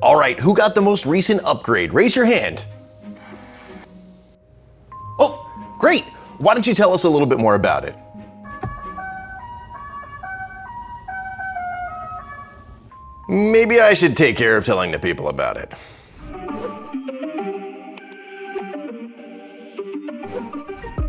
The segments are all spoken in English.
Alright, who got the most recent upgrade? Raise your hand. Oh, great! Why don't you tell us a little bit more about it? Maybe I should take care of telling the people about it.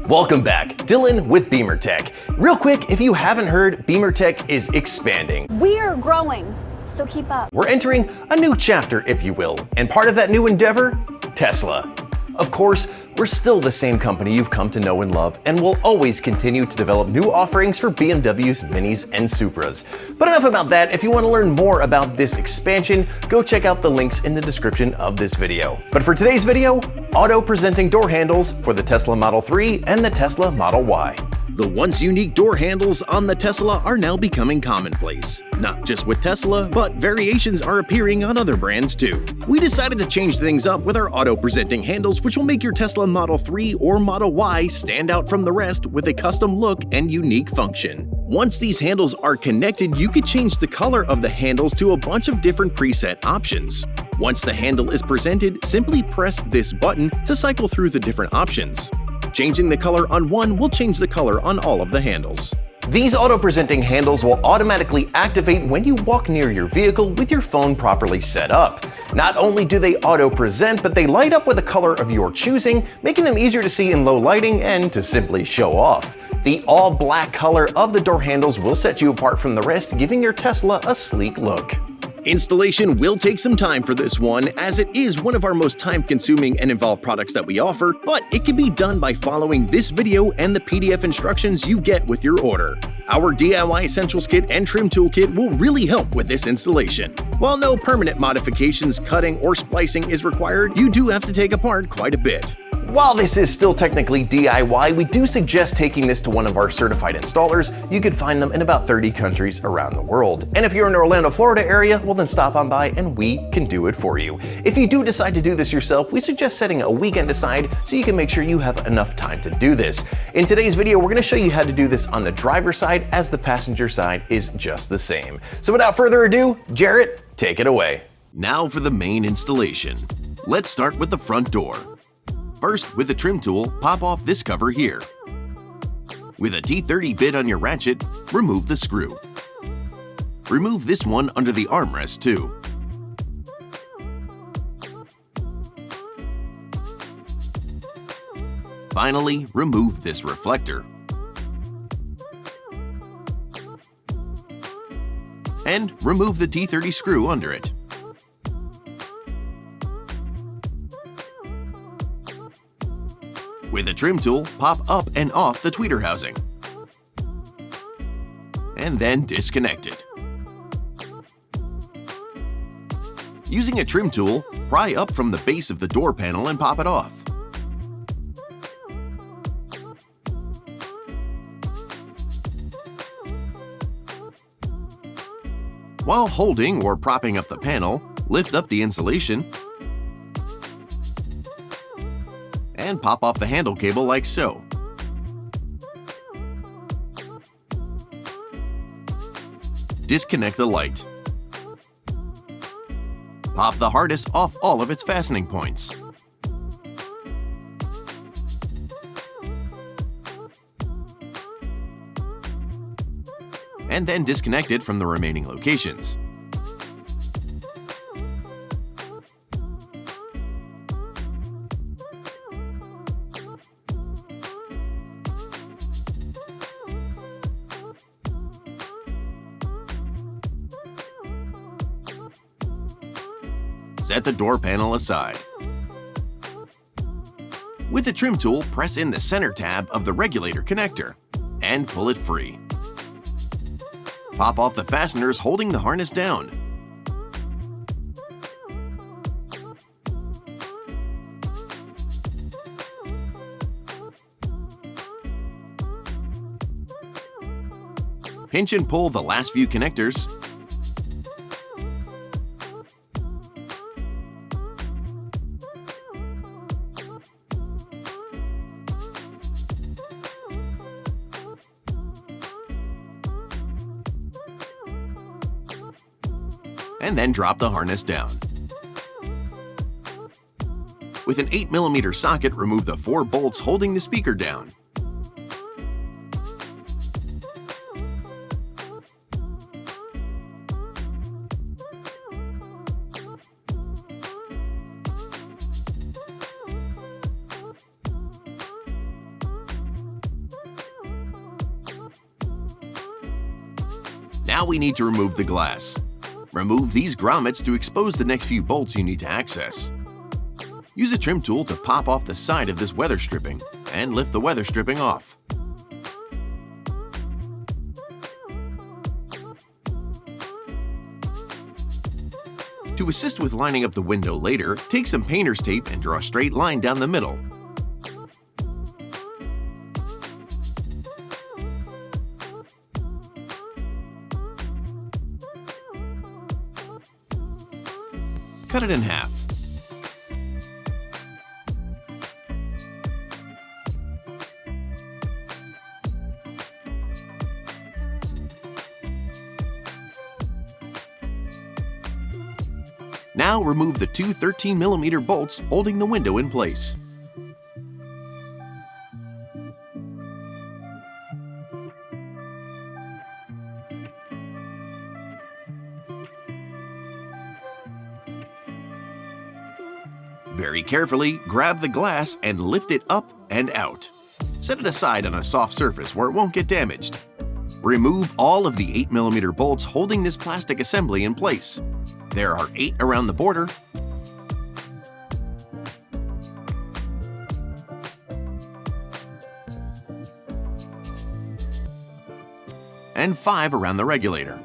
Welcome back, Dylan with Beamer Tech. Real quick, if you haven't heard, Beamer Tech is expanding. We are growing, so keep up. We're entering a new chapter, if you will, and part of that new endeavor, Tesla. Of course, we're still the same company you've come to know and love, and we'll always continue to develop new offerings for BMWs, Minis, and Supras. But enough about that. If you want to learn more about this expansion, go check out the links in the description of this video. But for today's video, auto-presenting door handles for the Tesla Model 3 and the Tesla Model Y. The once unique door handles on the Tesla are now becoming commonplace. Not just with Tesla, but variations are appearing on other brands too. We decided to change things up with our auto-presenting handles, which will make your Tesla Model 3 or Model Y stand out from the rest with a custom look and unique function. Once these handles are connected, you can change the color of the handles to a bunch of different preset options. Once the handle is presented, simply press this button to cycle through the different options. Changing the color on one will change the color on all of the handles. These auto-presenting handles will automatically activate when you walk near your vehicle with your phone properly set up. Not only do they auto-present, but they light up with a color of your choosing, making them easier to see in low lighting and to simply show off. The all-black color of the door handles will set you apart from the rest, giving your Tesla a sleek look. Installation will take some time for this one, as it is one of our most time-consuming and involved products that we offer, but it can be done by following this video and the PDF instructions you get with your order. Our DIY Essentials Kit and Trim Toolkit will really help with this installation. While no permanent modifications, cutting, or splicing is required, you do have to take apart quite a bit. While this is still technically DIY, we do suggest taking this to one of our certified installers. You could find them in about 30 countries around the world. And if you're in the Orlando, Florida area, well then stop on by and we can do it for you. If you do decide to do this yourself, we suggest setting a weekend aside so you can make sure you have enough time to do this. In today's video, we're going to show you how to do this on the driver's side, as the passenger side is just the same. So without further ado, Jarrett, take it away. Now for the main installation. Let's start with the front door. First, with the trim tool, pop off this cover here. With a T30 bit on your ratchet, remove the screw. Remove this one under the armrest too. Finally, remove this reflector. And remove the T30 screw under it. With a trim tool, pop up and off the tweeter housing. And then disconnect it. Using a trim tool, pry up from the base of the door panel and pop it off. While holding or propping up the panel, lift up the insulation and pop off the handle cable like so. Disconnect the light. Pop the harness off all of its fastening points. And then disconnect it from the remaining locations. Set the door panel aside. With the trim tool, press in the center tab of the regulator connector and pull it free. Pop off the fasteners holding the harness down. Pinch and pull the last few connectors. And then drop the harness down. With an 8mm socket, remove the 4 bolts holding the speaker down. Now we need to remove the glass. Remove these grommets to expose the next few bolts you need to access. Use a trim tool to pop off the side of this weather stripping and lift the weather stripping off. To assist with lining up the window later, take some painter's tape and draw a straight line down the middle. Cut it in half. Now remove the 2 13mm bolts holding the window in place. Very carefully, grab the glass and lift it up and out. Set it aside on a soft surface where it won't get damaged. Remove all of the 8mm bolts holding this plastic assembly in place. There are 8 around the border, and 5 around the regulator.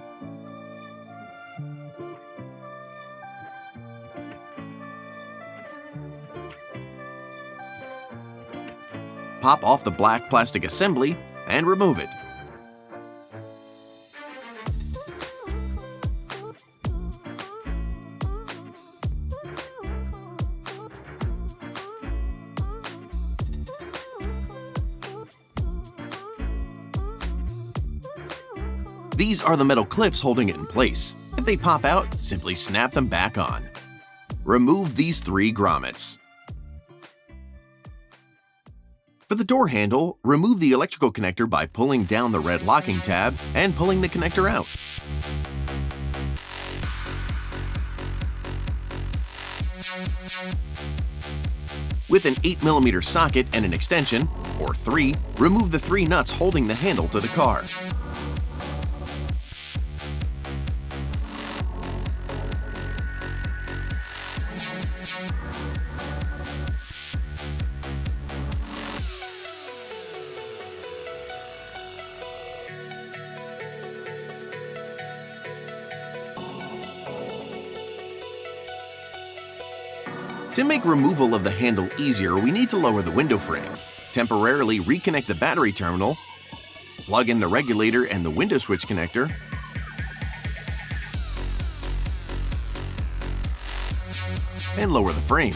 Pop off the black plastic assembly and remove it. These are the metal clips holding it in place. If they pop out, simply snap them back on. Remove these 3 grommets. For the door handle, remove the electrical connector by pulling down the red locking tab and pulling the connector out. With an 8mm socket and an extension, or 3, remove the 3 nuts holding the handle to the car. To make removal of the handle easier, we need to lower the window frame, temporarily reconnect the battery terminal, plug in the regulator and the window switch connector, and lower the frame.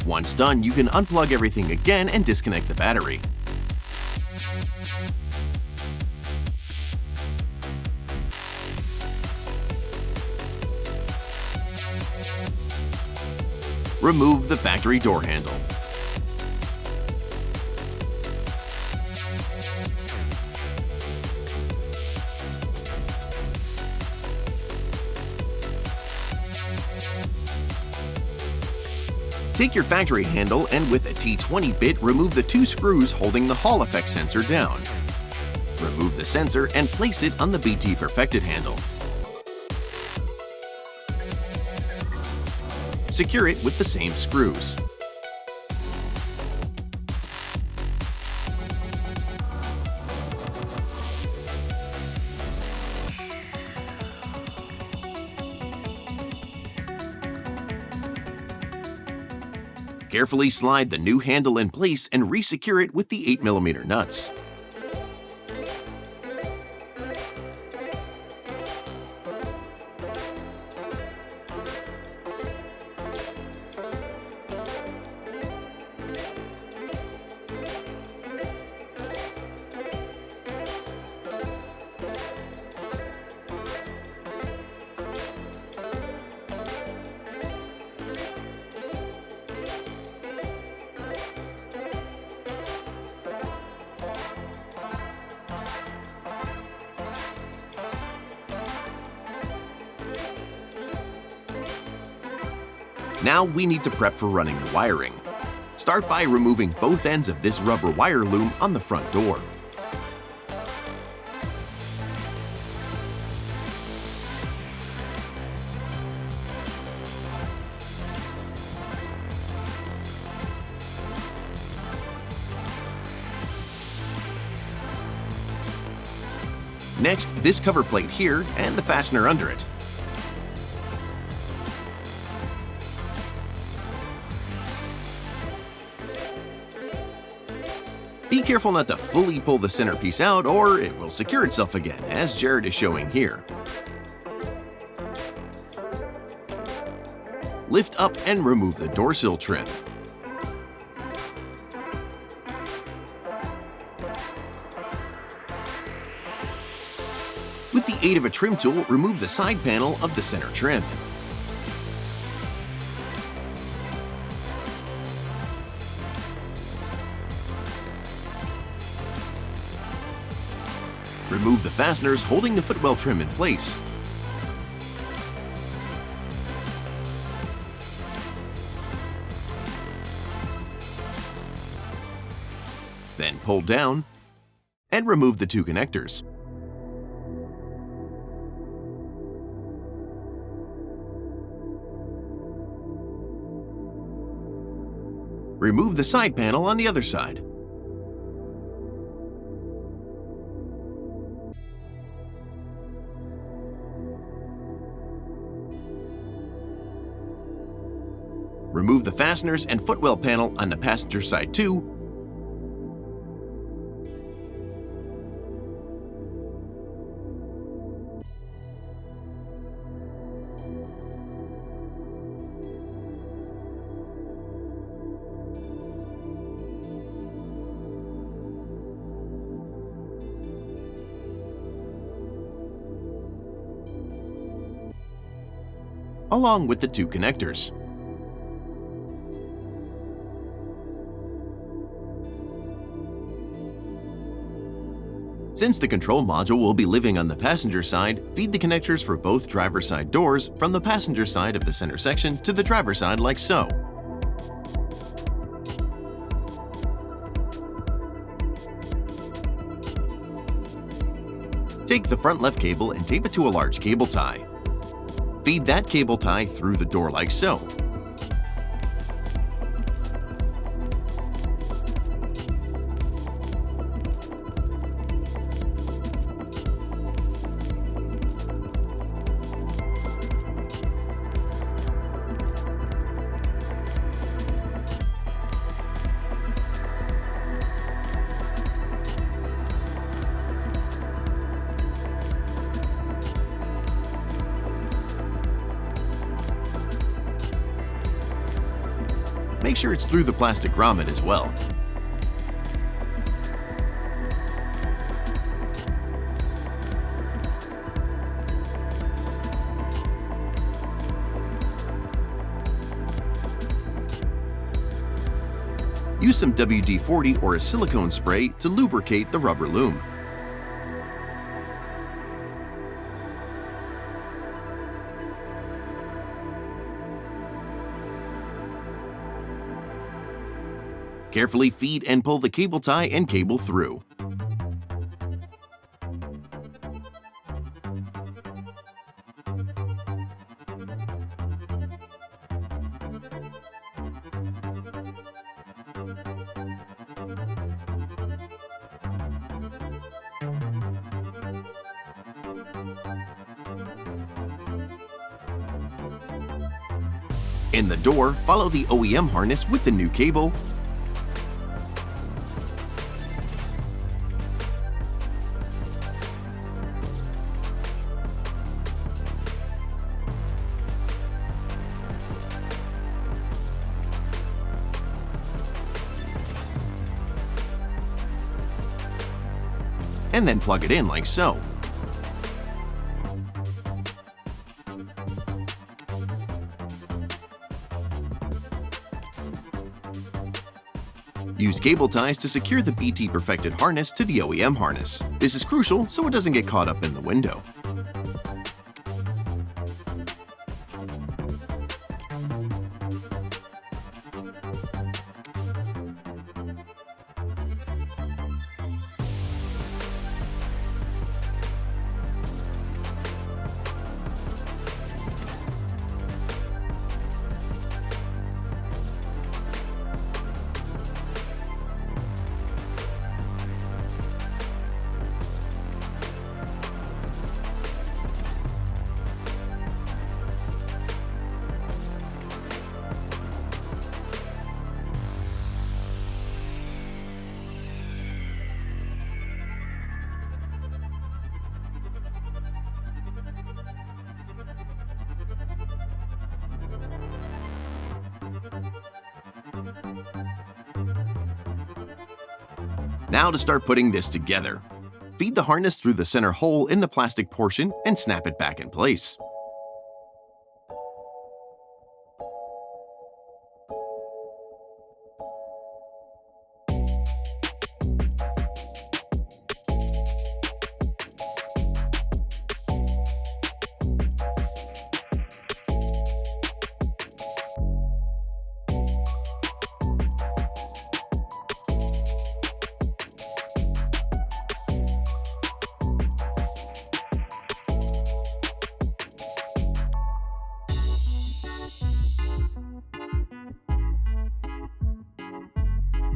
Once done, you can unplug everything again and disconnect the battery. Remove the factory door handle. Take your factory handle and with a T20 bit, remove the 2 screws holding the Hall effect sensor down. Remove the sensor and place it on the BT Perfected handle. Secure it with the same screws. Carefully slide the new handle in place and re-secure it with the 8mm nuts. Now we need to prep for running the wiring. Start by removing both ends of this rubber wire loom on the front door. Next, this cover plate here and the fastener under it. Be careful not to fully pull the centerpiece out or it will secure itself again, as Jared is showing here. Lift up and remove the door sill trim. With the aid of a trim tool, remove the side panel of the center trim. Remove the fasteners holding the footwell trim in place. Then pull down and remove the two connectors. Remove the side panel on the other side. Remove the fasteners and footwell panel on the passenger side too. Along with the two connectors. Since the control module will be living on the passenger side, feed the connectors for both driver side doors from the passenger side of the center section to the driver side like so. Take the front left cable and tape it to a large cable tie. Feed that cable tie through the door like so. Make sure it's through the plastic grommet as well. Use some WD-40 or a silicone spray to lubricate the rubber loom. Carefully feed and pull the cable tie and cable through. In the door, follow the OEM harness with the new cable, and then plug it in like so. Use cable ties to secure the BT Perfected harness to the OEM harness. This is crucial so it doesn't get caught up in the window. Now to start putting this together. Feed the harness through the center hole in the plastic portion and snap it back in place.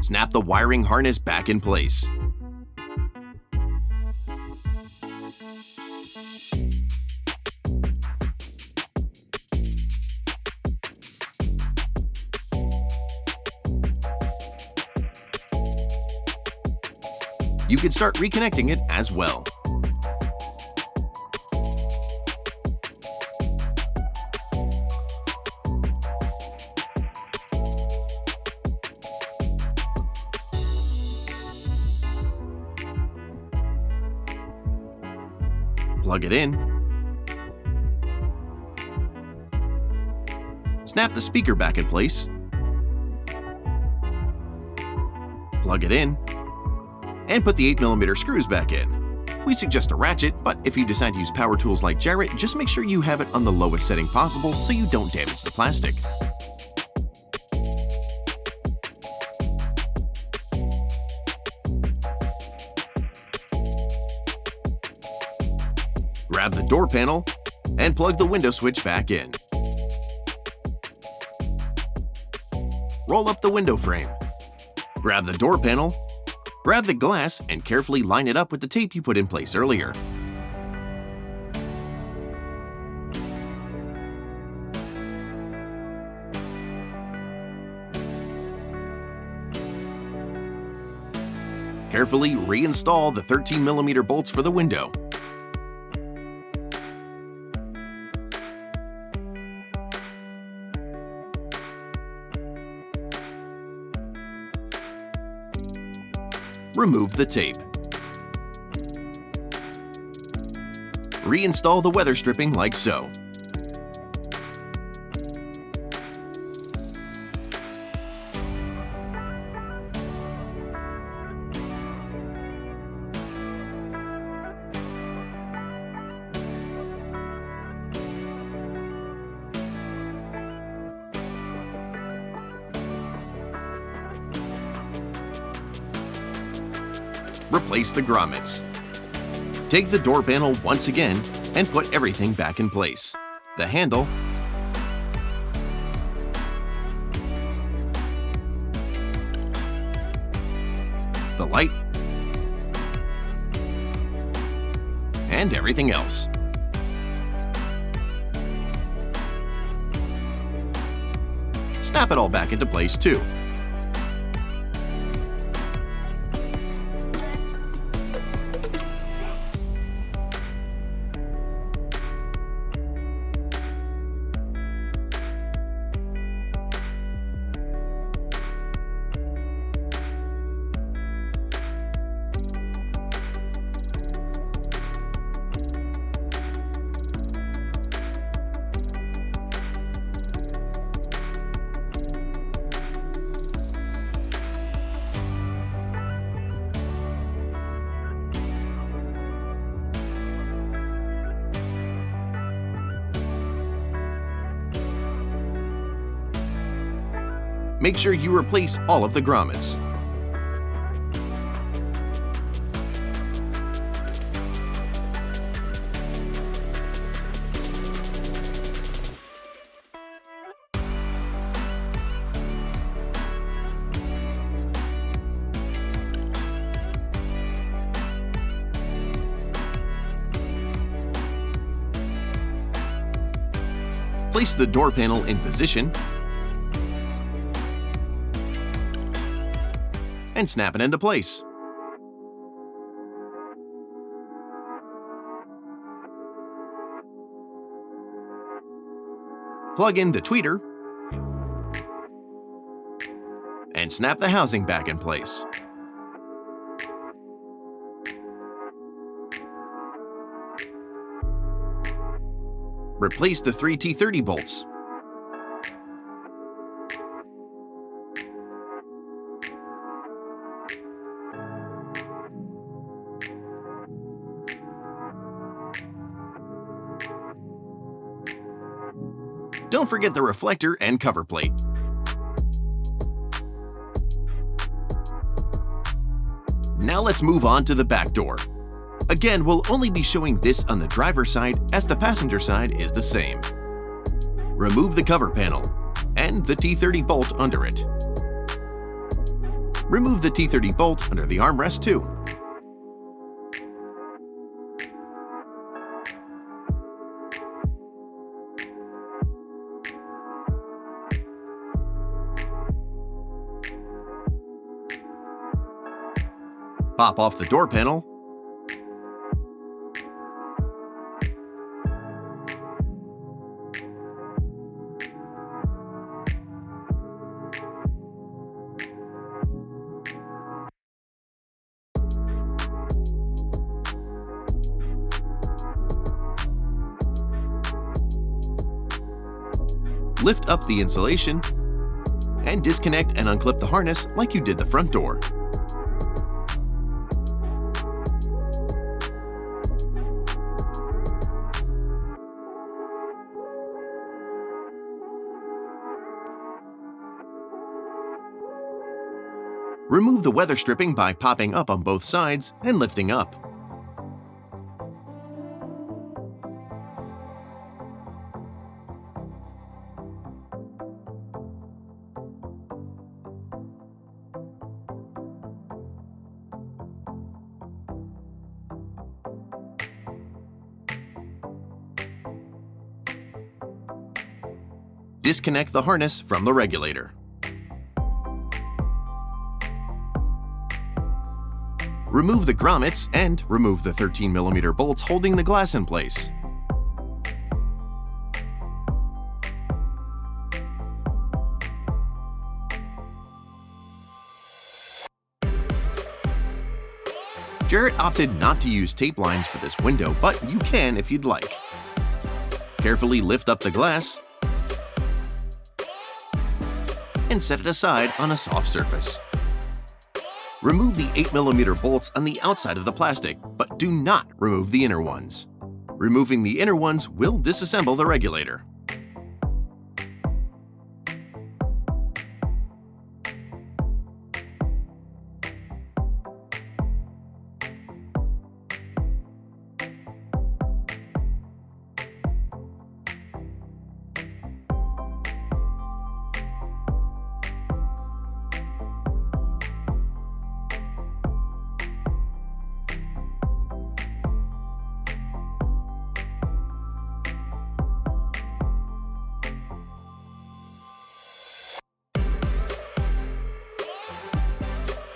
Snap the wiring harness back in place. You can start reconnecting it as well. Plug it in. Snap the speaker back in place. Plug it in. And put the 8mm screws back in. We suggest a ratchet, but if you decide to use power tools like Jarrett, just make sure you have it on the lowest setting possible so you don't damage the plastic. Grab the door panel and plug the window switch back in. Roll up the window frame. Grab the door panel, grab the glass, and carefully line it up with the tape you put in place earlier. Carefully reinstall the 13mm bolts for the window. Remove the tape. Reinstall the weather stripping like so. Replace the grommets. Take the door panel once again and put everything back in place. The handle, the light, and everything else. Snap it all back into place too. Make sure you replace all of the grommets. Place the door panel in position and snap it into place. Plug in the tweeter and snap the housing back in place. Replace the 3 T30 bolts. Don't forget the reflector and cover plate. Now let's move on to the back door. Again, we'll only be showing this on the driver's side as the passenger side is the same. Remove the cover panel and the T30 bolt under it. Remove the T30 bolt under the armrest too. Pop off the door panel. Lift up the insulation and disconnect and unclip the harness like you did the front door. Remove the weather stripping by popping up on both sides and lifting up. Disconnect the harness from the regulator. Remove the grommets and remove the 13mm bolts holding the glass in place. Jarrett opted not to use tape lines for this window, but you can if you'd like. Carefully lift up the glass and set it aside on a soft surface. Remove the 8mm bolts on the outside of the plastic, but do not remove the inner ones. Removing the inner ones will disassemble the regulator.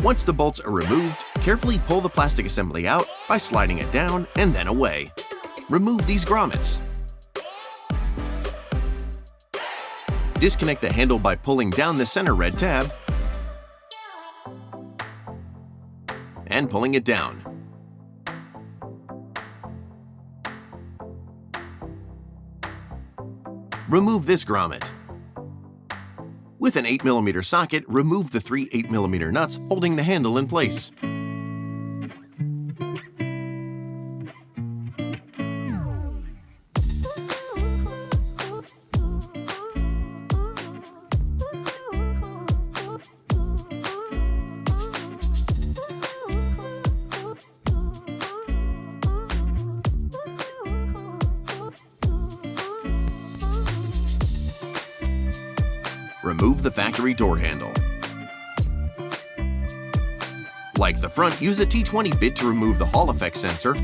Once the bolts are removed, carefully pull the plastic assembly out by sliding it down and then away. Remove these grommets. Disconnect the handle by pulling down the center red tab and pulling it down. Remove this grommet. With an 8mm socket, remove the 3 8mm nuts holding the handle in place. Remove the factory door handle. Like the front, use a T20 bit to remove the Hall effect sensor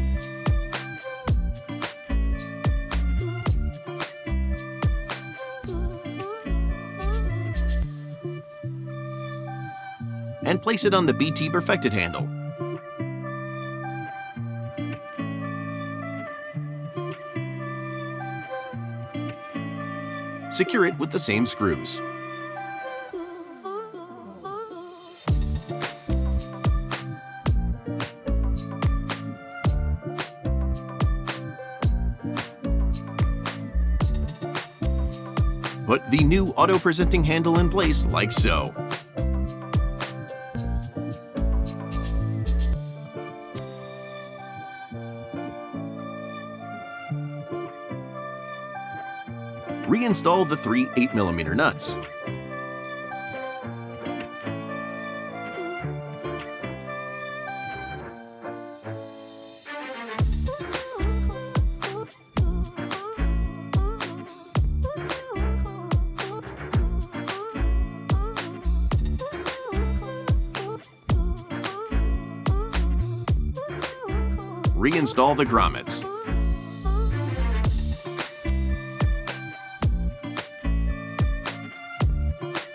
and place it on the BT perfected handle. Secure it with the same screws. Put the new auto-presenting handle in place like so. Reinstall the three 8mm nuts. Reinstall the grommets.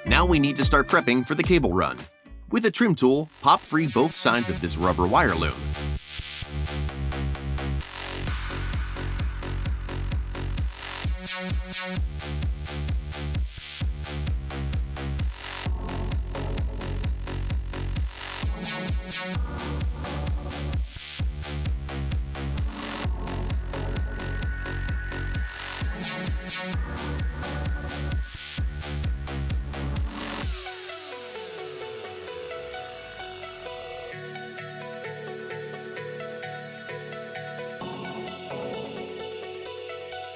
Now we need to start prepping for the cable run. With a trim tool, pop free both sides of this rubber wire loom.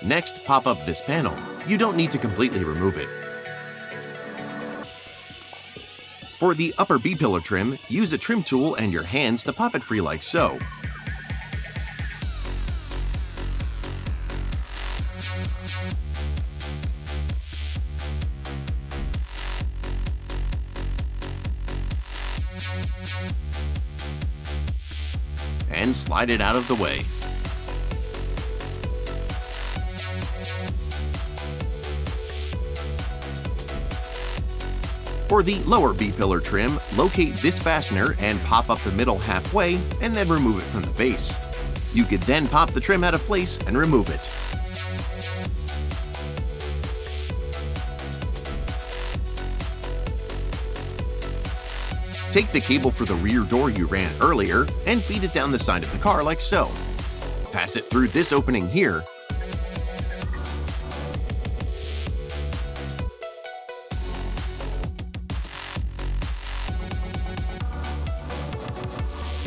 Next, pop up this panel. You don't need to completely remove it. For the upper B-pillar trim, use a trim tool and your hands to pop it free like so. And slide it out of the way. For the lower B-pillar trim, locate this fastener and pop up the middle halfway and then remove it from the base. You could then pop the trim out of place and remove it. Take the cable for the rear door you ran earlier and feed it down the side of the car like so. Pass it through this opening here.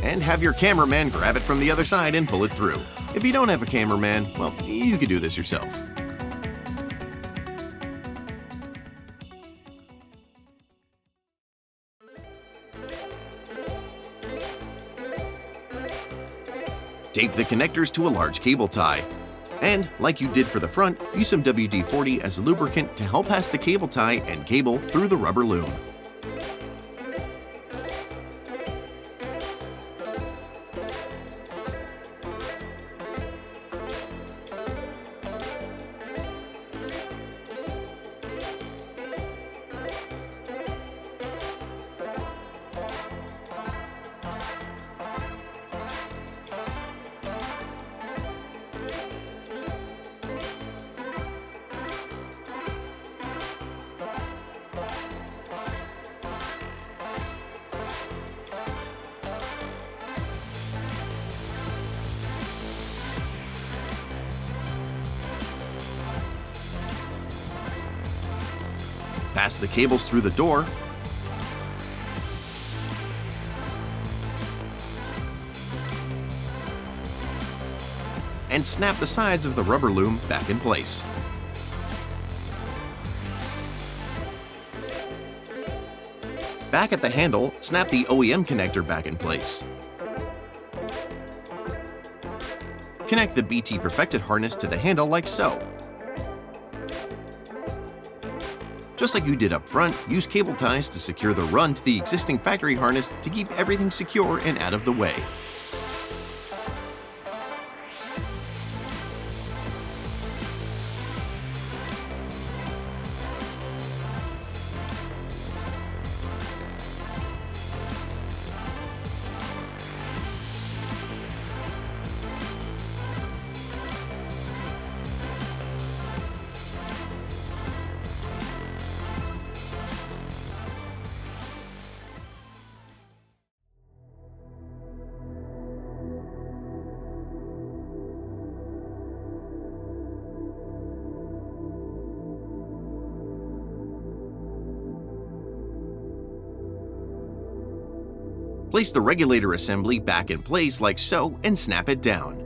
And have your cameraman grab it from the other side and pull it through. If you don't have a cameraman, well, you could do this yourself. Tape the connectors to a large cable tie. And, like you did for the front, use some WD-40 as a lubricant to help pass the cable tie and cable through the rubber loom. Pass the cables through the door. And snap the sides of the rubber loom back in place. Back at the handle, snap the OEM connector back in place. Connect the BT Perfected harness to the handle like so. Just like you did up front, use cable ties to secure the run to the existing factory harness to keep everything secure and out of the way. Place the regulator assembly back in place like so and snap it down.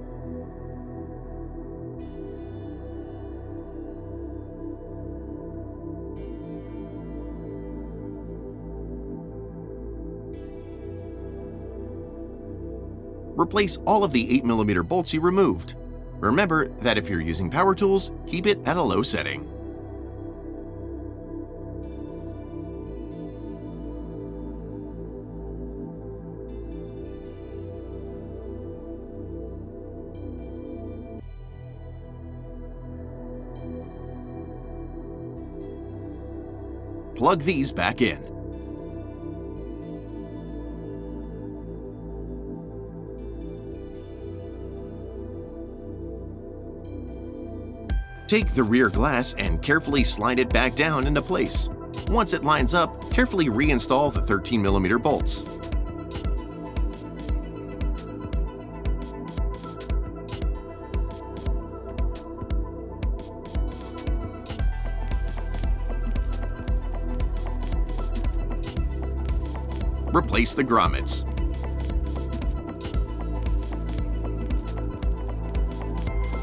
Replace all of the 8mm bolts you removed. Remember that if you're using power tools, keep it at a low setting. Plug these back in. Take the rear glass and carefully slide it back down into place. Once it lines up, carefully reinstall the 13mm bolts. Replace the grommets.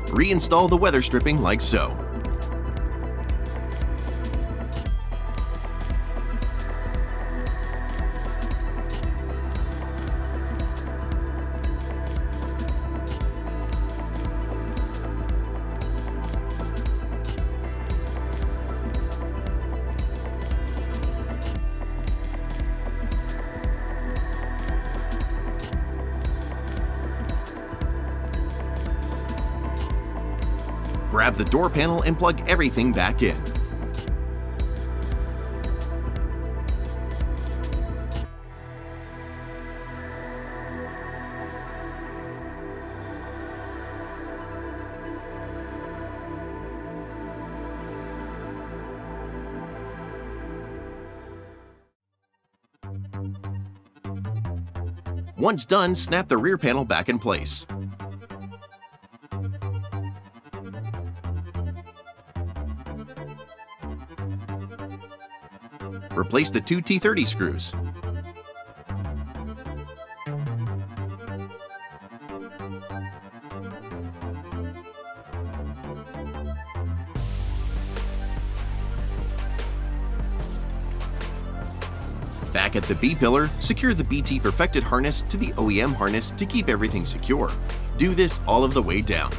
Reinstall the weather stripping like so. Grab the door panel and plug everything back in. Once done, snap the rear panel back in place. Replace the two T30 screws. Back at the B-pillar, secure the BT Perfected harness to the OEM harness to keep everything secure. Do this all of the way down.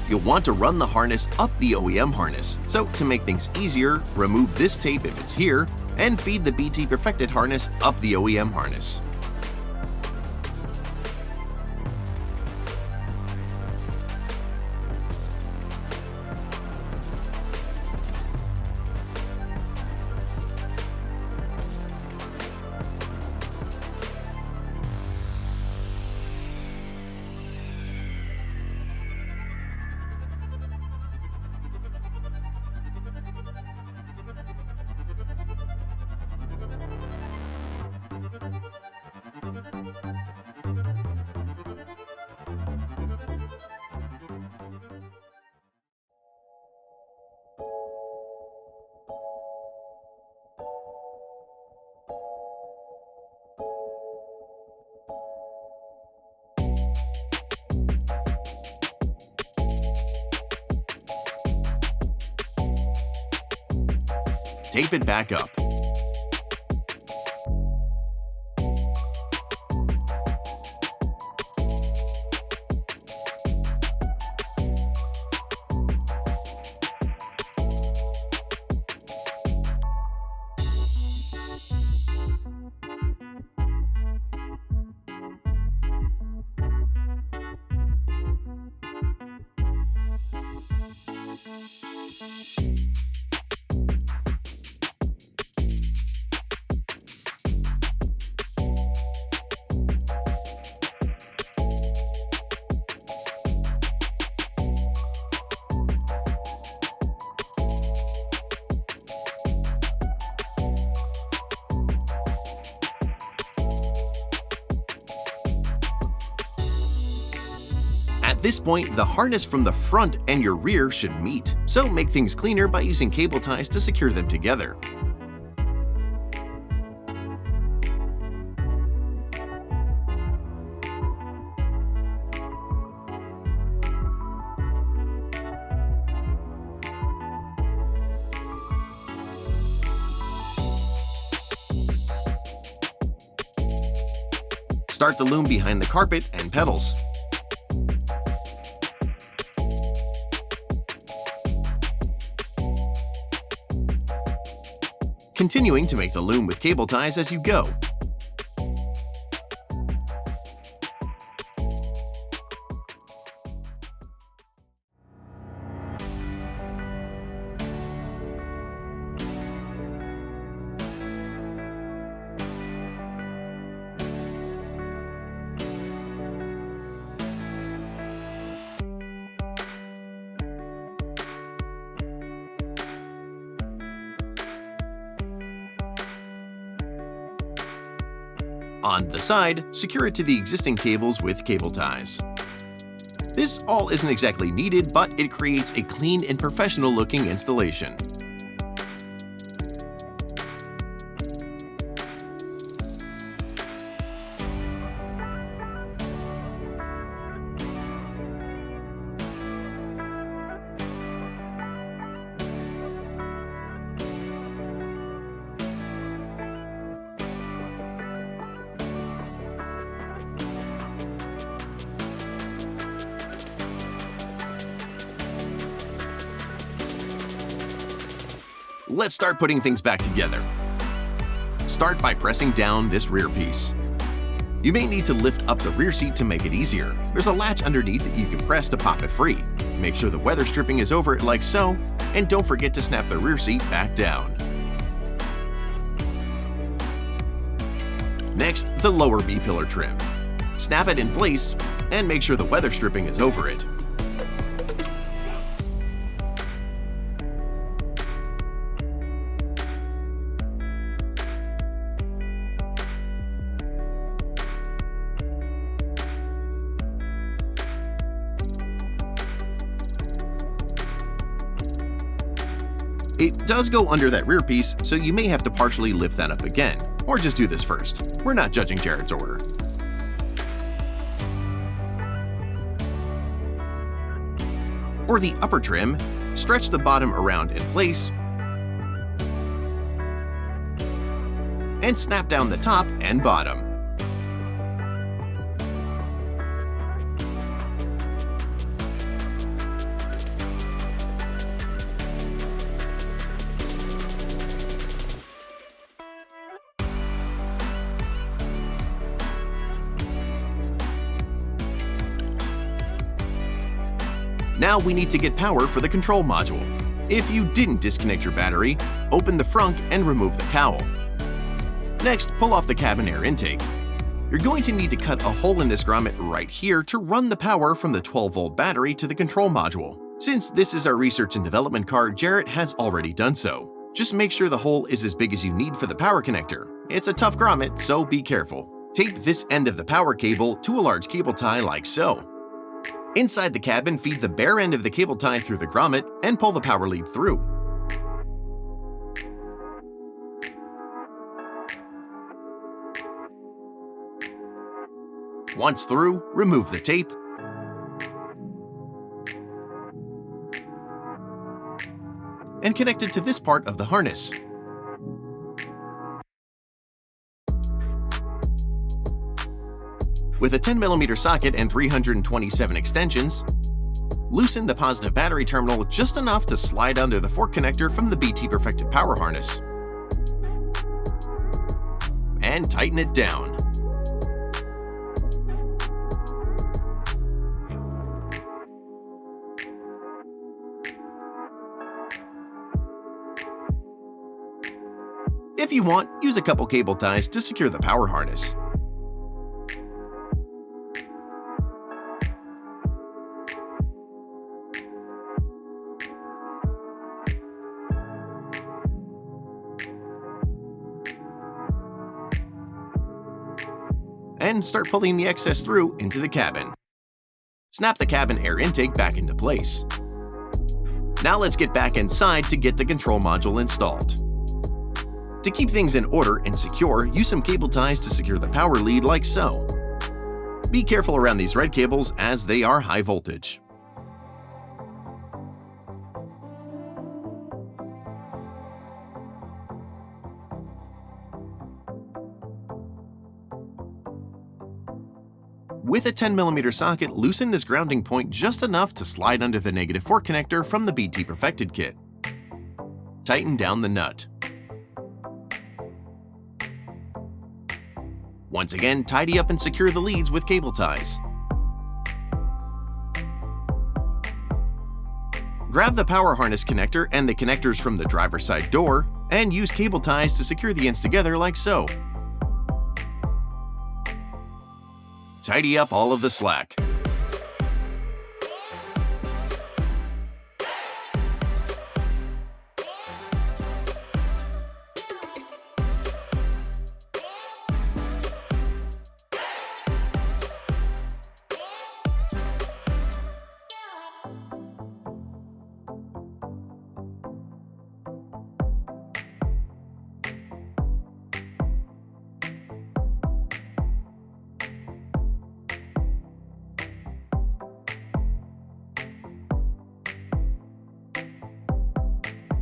You'll want to run the harness up the OEM harness, so to make things easier, remove this tape if it's here, and feed the BT Perfected harness up the OEM harness. Tape it back up. At this point, the harness from the front and your rear should meet, so make things cleaner by using cable ties to secure them together. Start the loom behind the carpet and pedals. Continuing to make the loom with cable ties as you go. On the side, secure it to the existing cables with cable ties. This all isn't exactly needed, but it creates a clean and professional-looking installation. Let's start putting things back together. Start by pressing down this rear piece. You may need to lift up the rear seat to make it easier. There's a latch underneath that you can press to pop it free. Make sure the weather stripping is over it like so, and don't forget to snap the rear seat back down. Next, the lower B-pillar trim. Snap it in place, and make sure the weather stripping is over it. It does go under that rear piece, so you may have to partially lift that up again, or just do this first. We're not judging Jared's order. For the upper trim, stretch the bottom around in place and snap down the top and bottom. Now we need to get power for the control module. If you didn't disconnect your battery, open the frunk and remove the cowl. Next, pull off the cabin air intake. You're going to need to cut a hole in this grommet right here to run the power from the 12-volt battery to the control module. Since this is our research and development car, Jarrett has already done so. Just make sure the hole is as big as you need for the power connector. It's a tough grommet, so be careful. Tape this end of the power cable to a large cable tie like so. Inside the cabin, feed the bare end of the cable tie through the grommet and pull the power lead through. Once through, remove the tape and connect it to this part of the harness. With a 10mm socket and 327 extensions, loosen the positive battery terminal just enough to slide under the fork connector from the BT Perfected power harness. And tighten it down. If you want, use a couple cable ties to secure the power harness. And start pulling the excess through into the cabin. Snap the cabin air intake back into place. Now let's get back inside to get the control module installed. To keep things in order and secure, use some cable ties to secure the power lead like so. Be careful around these red cables as they are high voltage. With a 10mm socket, loosen this grounding point just enough to slide under the -4 connector from the BT Perfected kit. Tighten down the nut. Once again, tidy up and secure the leads with cable ties. Grab the power harness connector and the connectors from the driver's side door, and use cable ties to secure the ends together like so. Tidy up all of the slack.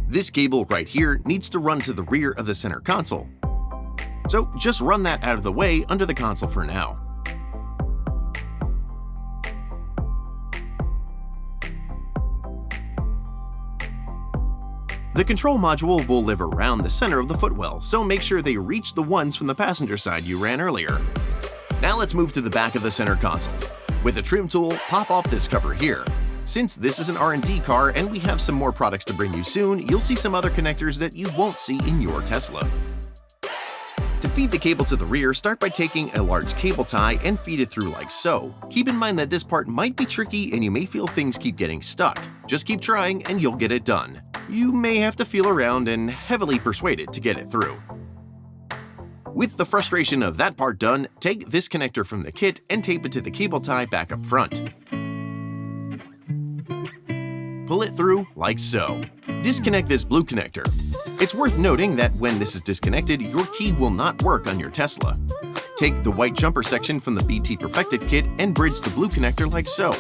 This cable right here needs to run to the rear of the center console. So just run that out of the way under the console for now. The control module will live around the center of the footwell, so make sure they reach the ones from the passenger side you ran earlier. Now let's move to the back of the center console. With a trim tool, pop off this cover here. Since this is an R&D car and we have some more products to bring you soon, you'll see some other connectors that you won't see in your Tesla. To feed the cable to the rear, start by taking a large cable tie and feed it through like so. Keep in mind that this part might be tricky and you may feel things keep getting stuck. Just keep trying and you'll get it done. You may have to feel around and heavily persuade it to get it through. With the frustration of that part done, take this connector from the kit and tape it to the cable tie back up front. Pull it through like so. Disconnect this blue connector. It's worth noting that when this is disconnected, your key will not work on your Tesla. Take the white jumper section from the BT Perfected kit and bridge the blue connector like so.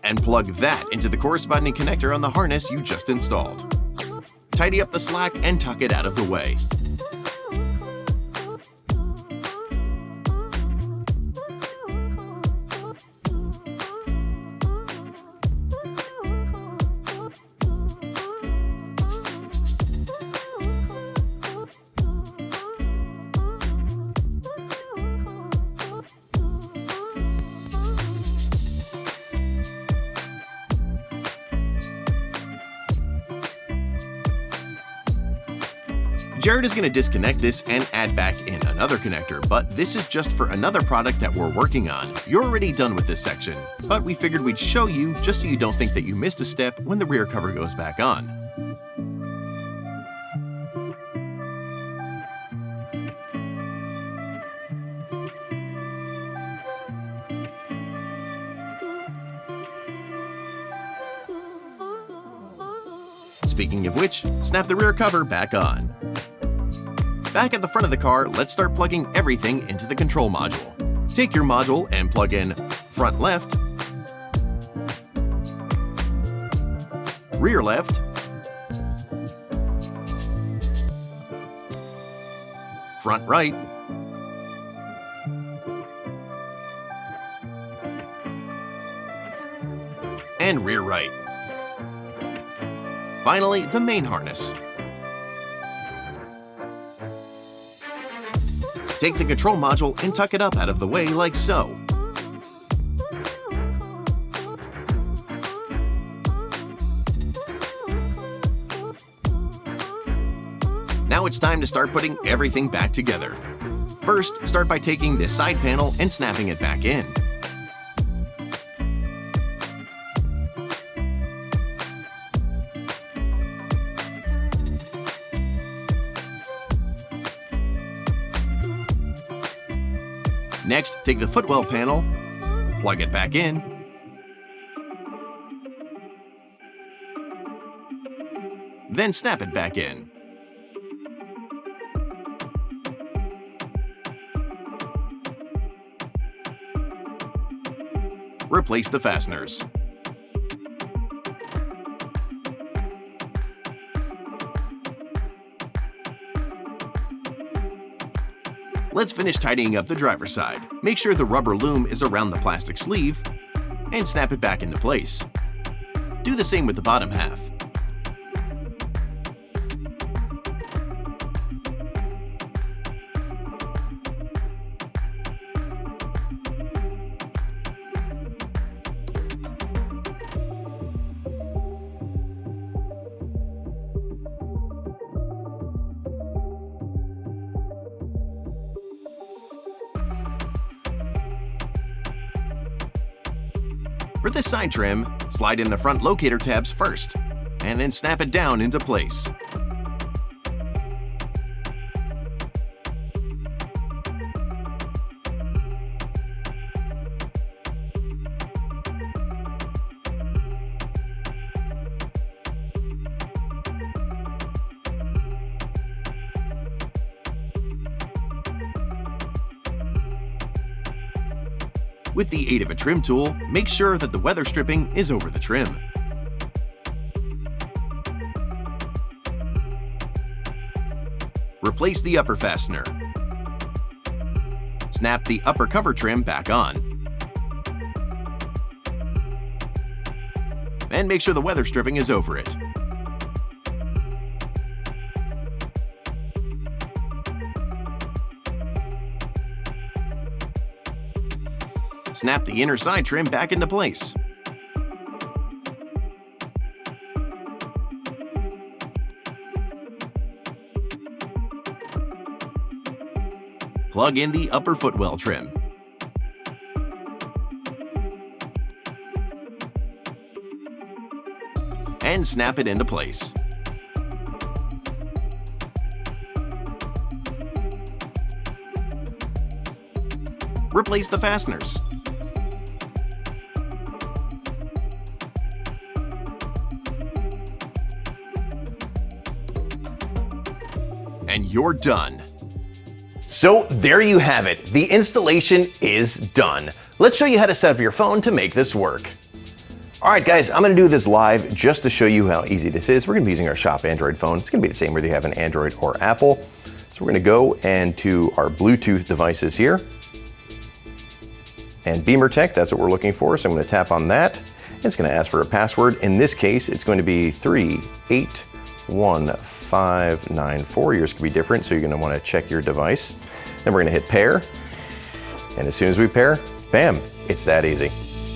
And plug that into the corresponding connector on the harness you just installed. Tidy up the slack and tuck it out of the way. Jared is going to disconnect this and add back in another connector, but this is just for another product that we're working on. You're already done with this section, but we figured we'd show you just so you don't think that you missed a step when the rear cover goes back on. Speaking of which, snap the rear cover back on. Back at the front of the car, let's start plugging everything into the control module. Take your module and plug in front left, rear left, front right, and rear right. Finally, the main harness. Take the control module and tuck it up out of the way like so. Now it's time to start putting everything back together. First, start by taking this side panel and snapping it back in. Next, take the footwell panel Plug it back in. Then snap it back in. Replace the fasteners. Let's finish tidying up the driver's side. Make sure the rubber loom is around the plastic sleeve and snap it back into place. Do the same with the bottom half. For this side trim, slide in the front locator tabs first, and then snap it down into place. With the aid of a trim tool, make sure that the weather stripping is over the trim. Replace the upper fastener. Snap the upper cover trim back on. And make sure the weather stripping is over it. Snap the inner side trim back into place. Plug in the upper footwell trim. And snap it into place. Replace the fasteners. And you're done. So there you have it. The installation is done. Let's show you how to set up your phone to make this work. All right, guys, I'm gonna do this live just to show you how easy this is. We're gonna be using our Shop Android phone. It's gonna be the same whether you have an Android or Apple. So we're gonna go and to our Bluetooth devices here. And Beamer Tech, that's what we're looking for. So I'm gonna tap on that. It's gonna ask for a password. In this case, it's going to be 3811594. Yours could be different, so you're gonna wanna check your device. Then we're gonna hit pair. And as soon as we pair, bam, it's that easy.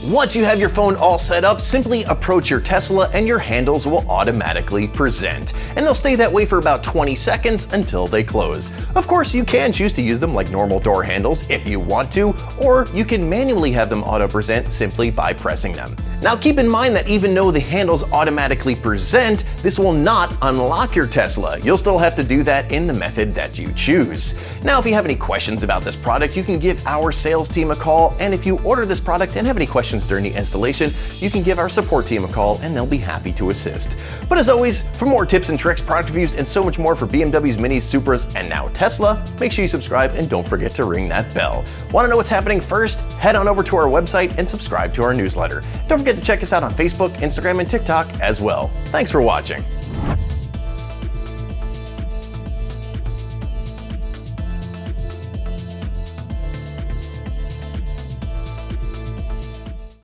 Once you have your phone all set up, simply approach your Tesla and your handles will automatically present. And they'll stay that way for about 20 seconds until they close. Of course, you can choose to use them like normal door handles if you want to, or you can manually have them auto-present simply by pressing them. Now keep in mind that even though the handles automatically present, this will not unlock your Tesla. You'll still have to do that in the method that you choose. Now, if you have any questions about this product, you can give our sales team a call, and if you order this product and have any questions during the installation, you can give our support team a call and they'll be happy to assist. But as always, for more tips and tricks, product reviews, and so much more for BMWs, Minis, Supras, and now Tesla, make sure you subscribe and don't forget to ring that bell. Want to know what's happening first? Head on over to our website and subscribe to our newsletter. Don't forget to check us out on Facebook, Instagram, and TikTok as well. Thanks for watching.